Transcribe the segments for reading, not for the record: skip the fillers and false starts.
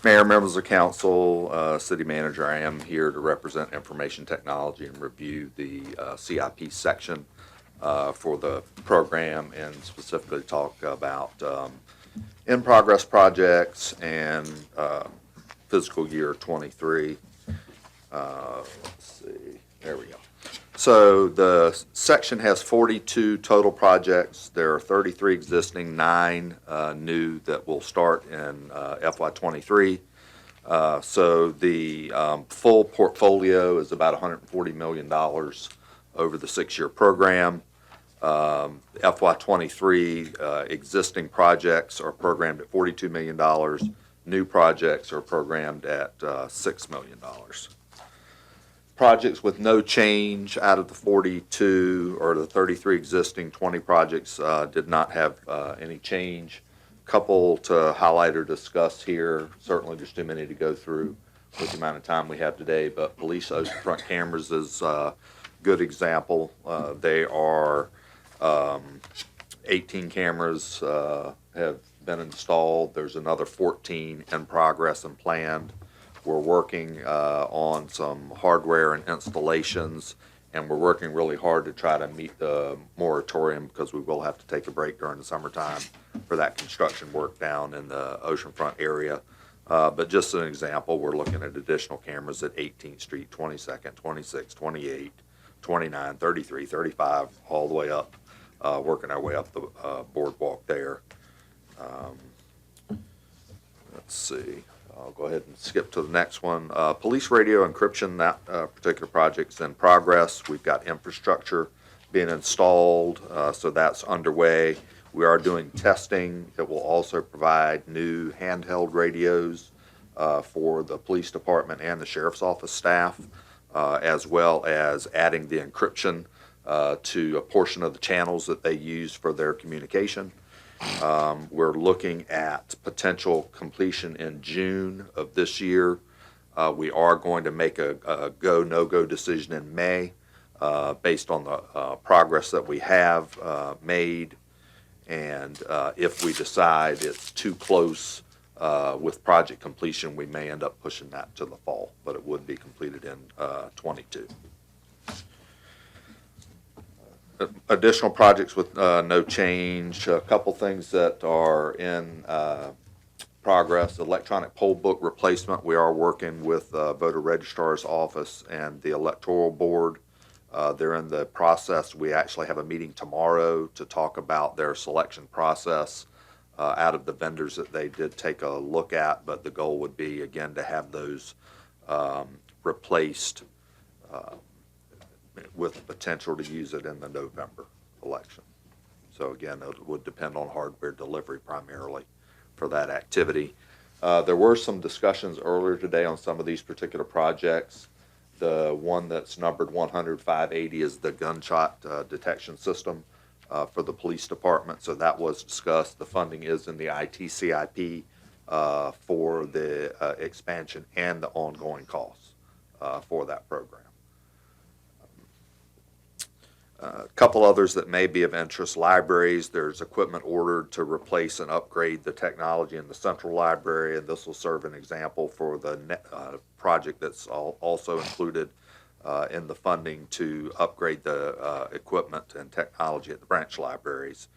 Mayor, members of council, city manager, I am here to represent Information Technology and review the CIP section for the program, and specifically talk about in-progress projects and fiscal year 23. Let's see, there we go. So the section has 42 total projects. There are 33 existing, 9 new that will start in FY23. So the full portfolio is about $140 million over the 6-year program. FY23 existing projects are programmed at $42 million. New projects are programmed at $6 million. Projects with no change out of the 42 or the 33 existing, 20 projects did not have any change. Couple to highlight or discuss here. Certainly there's too many to go through with the amount of time we have today, but police oceanfront cameras is a good example. They are 18 cameras have been installed. There's another 14 in progress and planned. We're working on some hardware and installations, and we're working really hard to try to meet the moratorium, because we will have to take a break during the summertime for that construction work down in the oceanfront area. But just an example, we're looking at additional cameras at 18th Street, 22nd, 26, 28, 29, 33, 35, all the way up, working our way up the boardwalk there. Let's see. I'll go ahead and skip to the next one. Police radio encryption, that particular project's in progress. We've got infrastructure being installed, so that's underway. We are doing testing. It will also provide new handheld radios for the police department and the sheriff's office staff, as well as adding the encryption to a portion of the channels that they use for their communication. We're looking at potential completion in June of this year. We are going to make a go, no-go decision in May based on the progress that we have made. And if we decide it's too close with project completion, we may end up pushing that to the fall, but it would be completed in 22. Additional projects with no change. A couple things that are in progress. Electronic poll book replacement. We are working with voter registrar's office and the electoral board. They're in the process. We actually have a meeting tomorrow to talk about their selection process out of the vendors that they did take a look at, but the goal would be, again, to have those replaced with the potential to use it in the November election. So again, it would depend on hardware delivery primarily for that activity. There were some discussions earlier today on some of these particular projects. The one that's numbered 100-580 is the gunshot detection system for the police department. So that was discussed. The funding is in the IT CIP for the expansion and the ongoing costs for that program. A couple others that may be of interest. Libraries, there's equipment ordered to replace and upgrade the technology in the central library, and this will serve an example for the project that's also included in the funding to upgrade the equipment and technology at the branch libraries.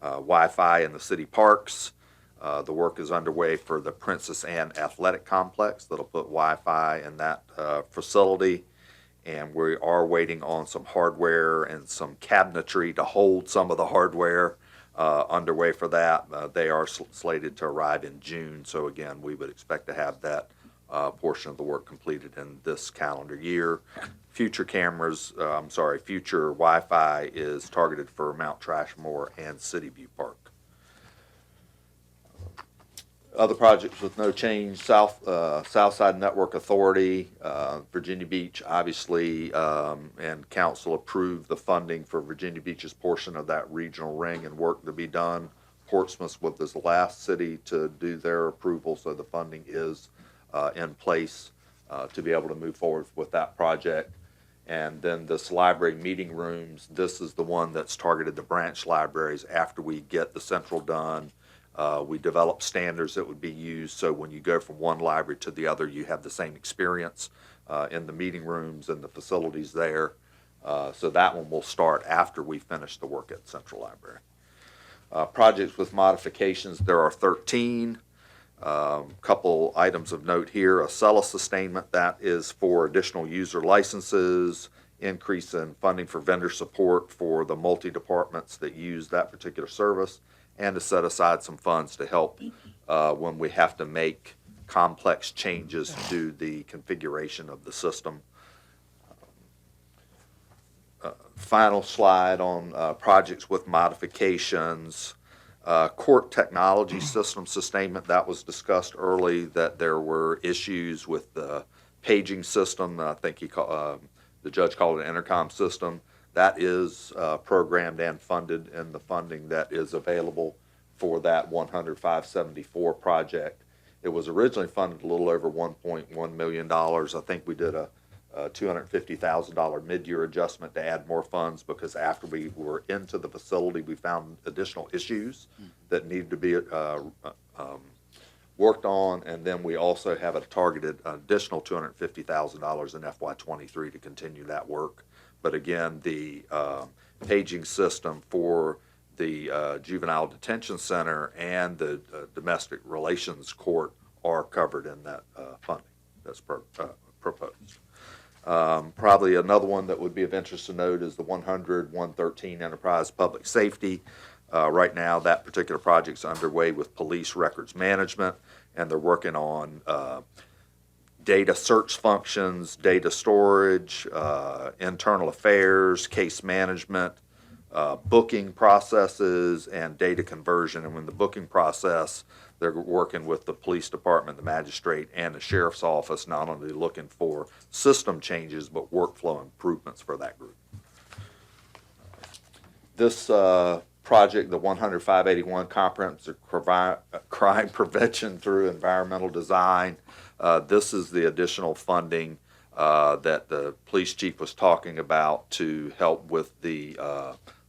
Wi-Fi in the city parks. The work is underway for the Princess Anne Athletic Complex that'll put Wi-Fi in that facility. And we are waiting on some hardware and some cabinetry to hold some of the hardware underway for that. They are slated to arrive in June, so again, we would expect to have that portion of the work completed in this calendar year. Future Wi-Fi is targeted for Mount Trashmore and City View Park. Other projects with no change. Southside Network Authority, Virginia Beach, obviously, and council approved the funding for Virginia Beach's portion of that regional ring and work to be done. Portsmouth was the last city to do their approval, so the funding is in place to be able to move forward with that project. And then this library meeting rooms, this is the one that's targeted the branch libraries after we get the central done. We developed standards that would be used so when you go from one library to the other, you have the same experience in the meeting rooms and the facilities there. So that one will start after we finish the work at Central Library. Projects with modifications, there are 13. Couple items of note here: Acela Sustainment, that is for additional user licenses, increase in funding for vendor support for the multi-departments that use that particular service, and to set aside some funds to help when we have to make complex changes to the configuration of the system. Final slide on projects with modifications. Court technology system sustainment, that was discussed early, that there were issues with the paging system. I think the judge called it an intercom system. That is programmed and funded in the funding that is available for that 100,574 project. It was originally funded a little over $1.1 million. I think we did a $250,000 mid-year adjustment to add more funds because after we were into the facility, we found additional issues that needed to be worked on, and then we also have a targeted additional $250,000 in FY2023 to continue that work. But again, the paging system for the Juvenile Detention Center and the Domestic Relations Court are covered in that funding that's proposed. Probably another one that would be of interest to note is the 100-113 Enterprise Public Safety. Right now, that particular project's underway with police records management, and they're working on data search functions, data storage, internal affairs, case management, booking processes, and data conversion. And when the booking process, they're working with the police department, the magistrate, and the sheriff's office, not only looking for system changes, but workflow improvements for that group. This project, the 100-581 Comprehensive Crime Prevention through Environmental Design, this is the additional funding that the police chief was talking about to help with the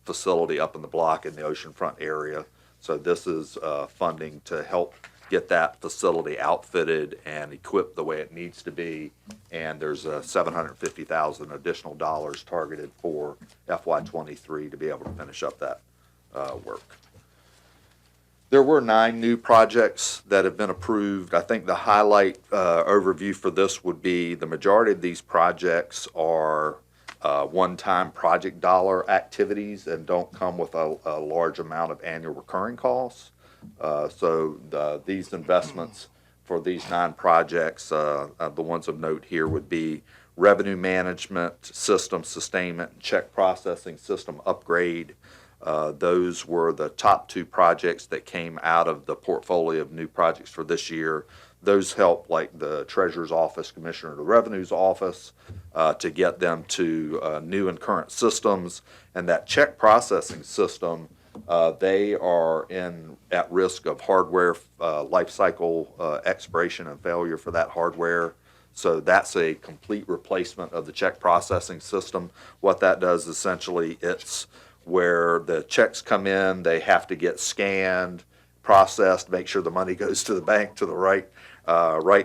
facility up in the block in the oceanfront area. So this is funding to help get that facility outfitted and equipped the way it needs to be. And there's $750,000 additional dollars targeted for FY23 to be able to finish up that work. There were 9 new projects that have been approved. I think the highlight overview for this would be the majority of these projects are one-time project dollar activities and don't come with a large amount of annual recurring costs. So these investments for these 9 projects, the ones of note here would be revenue management system sustainment, check processing system upgrade. Those were the top 2 projects that came out of the portfolio of new projects for this year. Those help, like the Treasurer's Office, Commissioner of the Revenue's Office, to get them to new and current systems. And that check processing system, they are at risk of hardware life cycle expiration and failure for that hardware. So that's a complete replacement of the check processing system. What that does, essentially, it's where the checks come in, they have to get scanned, processed, make sure the money goes to the bank to the right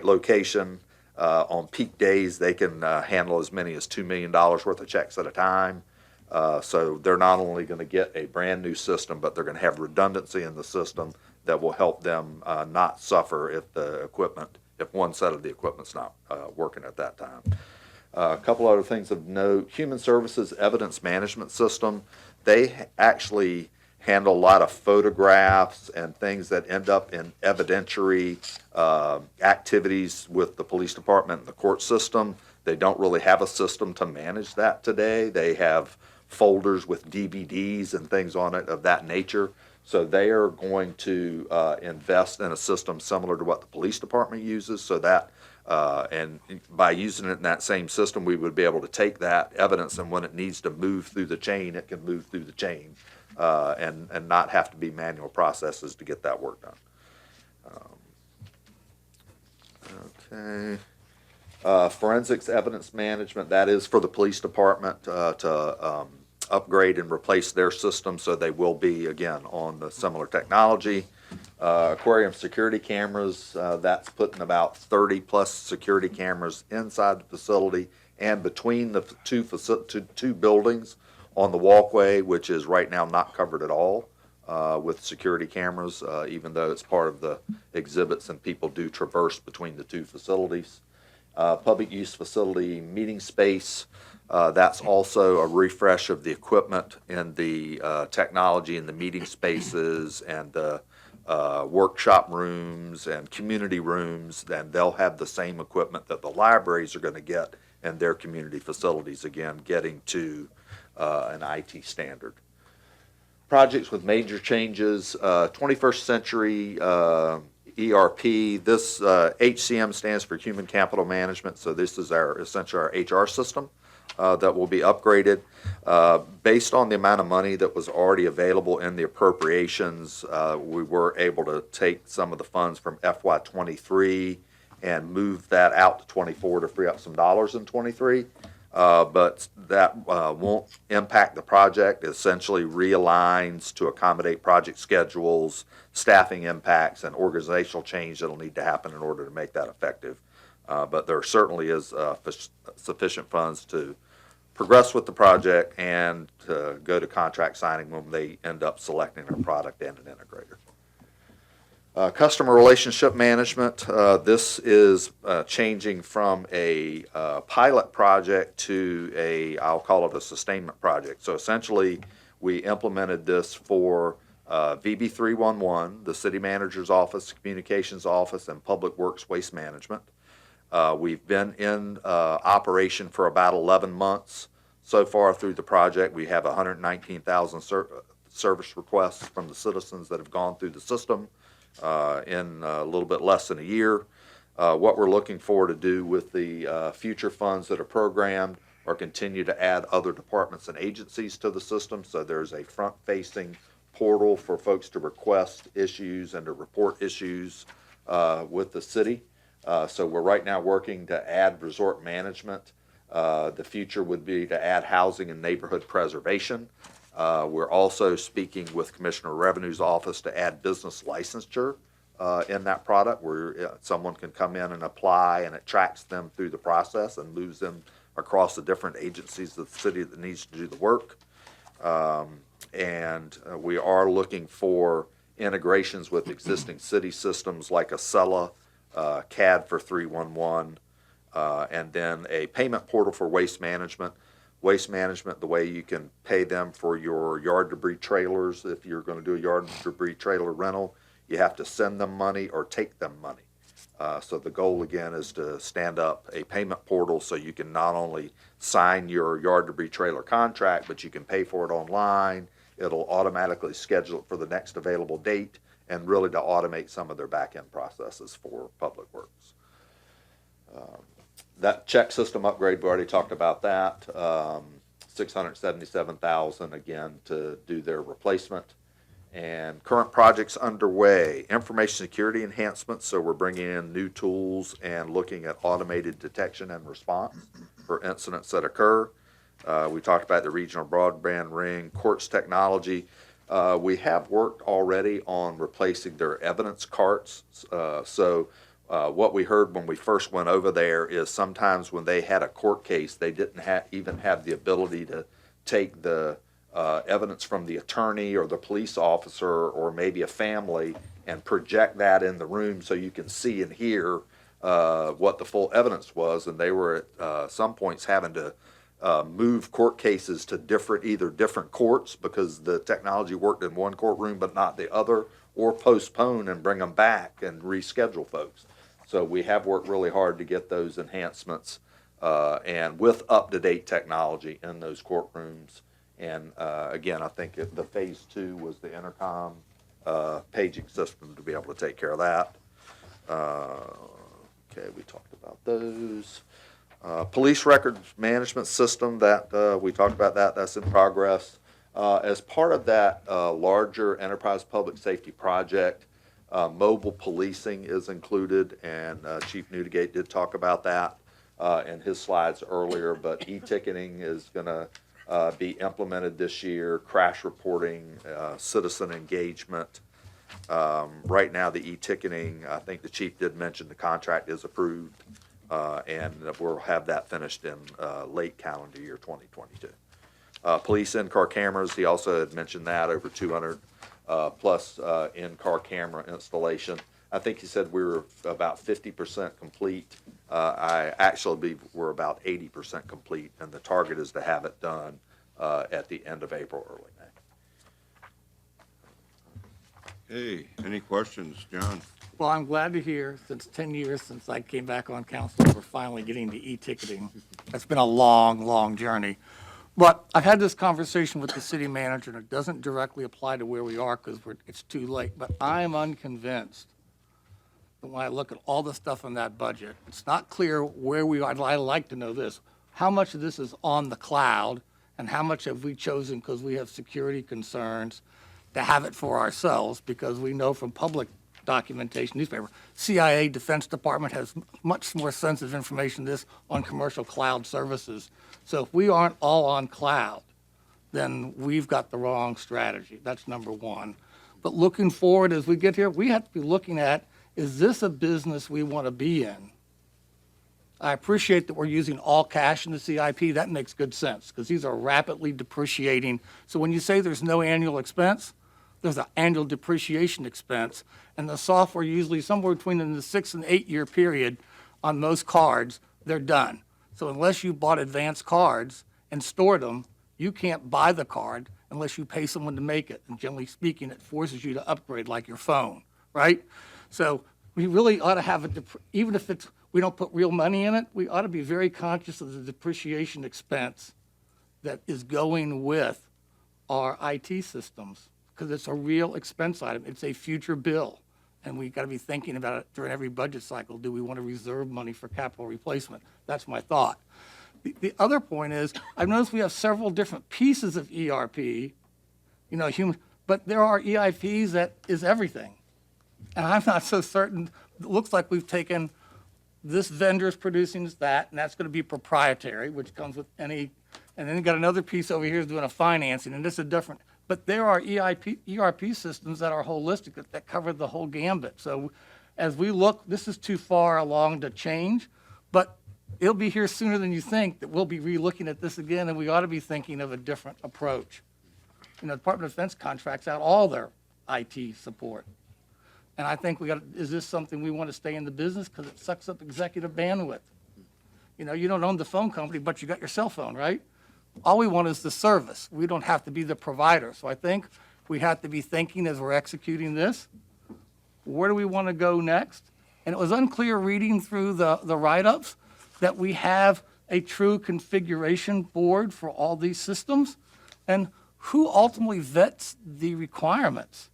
location. On peak days, they can handle as many as $2 million worth of checks at a time. So they're not only going to get a brand new system, but they're going to have redundancy in the system that will help them not suffer if one set of the equipment's not working at that time. A couple other things of note: Human Services Evidence Management System. They actually handle a lot of photographs and things that end up in evidentiary activities with the police department and the court system. They don't really have a system to manage that today. They have folders with DVDs and things on it of that nature. So they are going to invest in a system similar to what the police department uses, so that and by using it in that same system, we would be able to take that evidence, and when it needs to move through the chain, it can move through the chain and not have to be manual processes to get that work done. Okay. Forensics Evidence Management, that is for the police department to upgrade and replace their system, so they will be, again, on the similar technology. Aquarium security cameras, that's putting about 30 plus security cameras inside the facility and between the two buildings on the walkway, which is right now not covered at all with security cameras, even though it's part of the exhibits and people do traverse between the two facilities. Public use facility meeting space, that's also a refresh of the equipment and the technology in the meeting spaces and the workshop rooms and community rooms, and they'll have the same equipment that the libraries are going to get in their community facilities, again, getting to an IT standard. Projects with major changes, 21st Century ERP, this HCM stands for Human Capital Management, so this is essentially our HR system that will be upgraded. Based on the amount of money that was already available in the appropriations, we were able to take some of the funds from FY23 and move that out to 24 to free up some dollars in 23. But that won't impact the project. It essentially realigns to accommodate project schedules, staffing impacts, and organizational change that will need to happen in order to make that effective. But there certainly is sufficient funds to progress with the project and to go to contract signing when they end up selecting a product and an integrator. Customer relationship management, this is changing from a pilot project to I'll call it a sustainment project. So essentially, we implemented this for VB311, the City Manager's Office, Communications Office, and Public Works Waste Management. We've been in operation for about 11 months. So far through the project, we have 119,000 service requests from the citizens that have gone through the system in a little bit less than a year. What we're looking for to do with the future funds that are programmed or continue to add other departments and agencies to the system. So there's a front-facing portal for folks to request issues and to report issues with the city. So we're right now working to add resort management. The future would be to add housing and neighborhood preservation. We're also speaking with Commissioner of Revenue's office to add business licensure in that product, where someone can come in and apply and it tracks them through the process and moves them across the different agencies of the city that needs to do the work. And we are looking for integrations with existing city systems like Acela, CAD for 311, and then a payment portal for waste management. Waste management, the way you can pay them for your yard debris trailers. If you're going to do a yard debris trailer rental, you have to send them money or take them money. So the goal again is to stand up a payment portal so you can not only sign your yard debris trailer contract, but you can pay for it online. It'll automatically schedule it for the next available date, and really to automate some of their back-end processes for Public Works. That check system upgrade, we already talked about that. $677,000 again to do their replacement. And current projects underway, information security enhancements. So we're bringing in new tools and looking at automated detection and response for incidents that occur. We talked about the regional broadband ring, courts technology. We have worked already on replacing their evidence carts. What we heard when we first went over there is sometimes when they had a court case, they didn't even have the ability to take the evidence from the attorney or the police officer or maybe a family and project that in the room so you can see and hear what the full evidence was. And they were at some points having to move court cases to different courts because the technology worked in one courtroom but not the other, or postpone and bring them back and reschedule folks. So we have worked really hard to get those enhancements and with up-to-date technology in those courtrooms. And again, I think the phase 2 was the intercom paging system to be able to take care of that. Okay, we talked about those. Police records management system, that we talked about that's in progress. As part of that larger enterprise public safety project, mobile policing is included, and Chief Newdigate did talk about that in his slides earlier, but e-ticketing is going to be implemented this year, crash reporting, citizen engagement, Right now, the e-ticketing, I think the chief did mention the contract is approved, and we'll have that finished in late calendar year 2022. Police in-car cameras, he also had mentioned that, over 200 plus in-car camera installation. I think he said we were about 50% complete. I actually believe we're about 80% complete, and the target is to have it done at the end of April, early May. Hey, any questions, John? Well, I'm glad to hear, since 10 years since I came back on council, we're finally getting the e-ticketing. It's been a long, long journey. But I've had this conversation with the city manager, and it doesn't directly apply to where we are because it's too late. But I'm unconvinced that when I look at all the stuff in that budget, it's not clear where we are. I'd like to know this. How much of this is on the cloud, and how much have we chosen because we have security concerns to have it for ourselves, because we know from public documentation, newspaper, CIA, Defense Department has much more sensitive information than this on commercial cloud services. So if we aren't all on cloud, then we've got the wrong strategy. That's number one. But looking forward, as we get here, we have to be looking at, is this a business we want to be in? I appreciate that we're using all cash in the CIP. That makes good sense, because these are rapidly depreciating. So when you say there's no annual expense, there's an annual depreciation expense, and the software usually somewhere between in the 6 and 8 year period on most cards, they're done. So unless you bought advanced cards and stored them, you can't buy the card unless you pay someone to make it. And generally speaking, it forces you to upgrade like your phone, right? So we really ought to have even if we don't put real money in it, we ought to be very conscious of the depreciation expense that is going with our IT systems, because it's a real expense item. It's a future bill, and we got to be thinking about it during every budget cycle. Do we want to reserve money for capital replacement? That's my thought. The other point is, I've noticed we have several different pieces of ERP, but there are EIPs that is everything. And I'm not so certain. It looks like we've taken this vendor's producing that, and that's going to be proprietary, which comes with any, and then you got another piece over here is doing a financing, and this is different. But there are ERP systems that are holistic, that cover the whole gambit. So as we look, this is too far along to change, but it'll be here sooner than you think that we'll be re-looking at this again, and we ought to be thinking of a different approach. The Department of Defense contracts out all their IT support. And I think is this something we want to stay in the business because it sucks up executive bandwidth? You don't own the phone company, but you got your cell phone, right? All we want is the service. We don't have to be the provider. So I think we have to be thinking as we're executing this, where do we want to go next? And it was unclear reading through the write-ups that we have a true configuration board for all these systems. And who ultimately vets the requirements?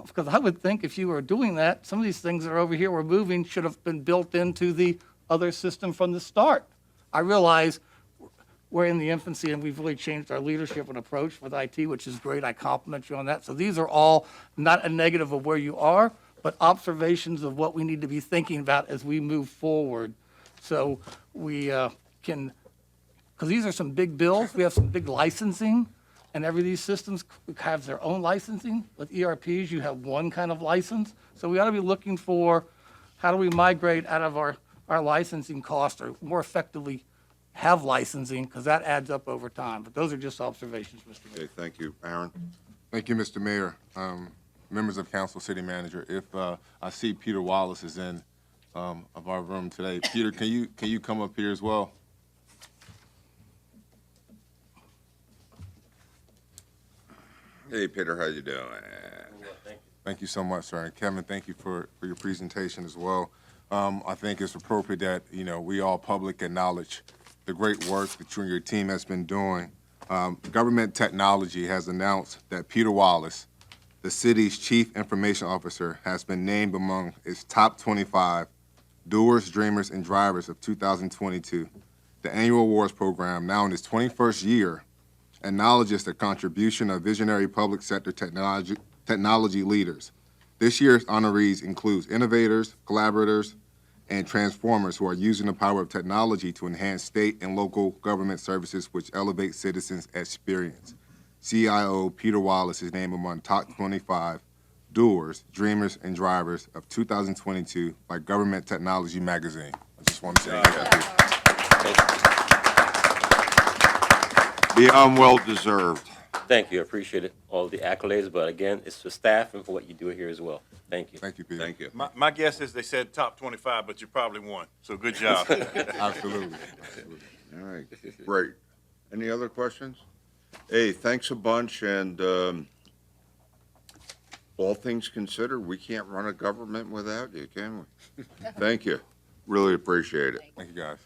Because I would think if you were doing that, some of these things that are over here we're moving should have been built into the other system from the start. I realize we're in the infancy and we've really changed our leadership and approach with IT, which is great. I compliment you on that. So these are all not a negative of where you are, but observations of what we need to be thinking about as we move forward. So we can, because these are some big bills. We have some big licensing, and every of these systems have their own licensing. With ERPs, you have one kind of license. So we ought to be looking for how do we migrate out of our licensing costs, or more effectively have licensing, because that adds up over time. But those are just observations, Mr. Mayor. Okay, thank you. Aaron? Thank you, Mr. Mayor. Members of council, city manager, if I see Peter Wallace is in of our room today. Peter, can you come up here as well? Hey, Peter, how you doing? Thank you so much, sir. And Kevin, thank you for your presentation as well. I think it's appropriate that, we all public acknowledge the great work that you and your team has been doing. Government Technology has announced that Peter Wallace, the city's chief information officer, has been named among its top 25 doers, dreamers, and drivers of 2022. The annual awards program, now in its 21st year, acknowledges the contribution of visionary public sector technology leaders. This year's honorees includes innovators, collaborators, and transformers who are using the power of technology to enhance state and local government services which elevate citizens' experience. CIO Peter Wallace is named among top 25 Doers, Dreamers, and Drivers of 2022 by Government Technology Magazine. I just want to say Beyond well-deserved. Thank you, I appreciate it, all the accolades, but again, it's the staff and for what you do here as well. Thank you. thank you, Peter. Thank you. My guess is they said top 25, but you probably won. So good job. Absolutely. All right, great. Any other questions? Hey, thanks a bunch, and all things considered, we can't run a government without you, can we? Thank you. Really appreciate it. Thank you, guys.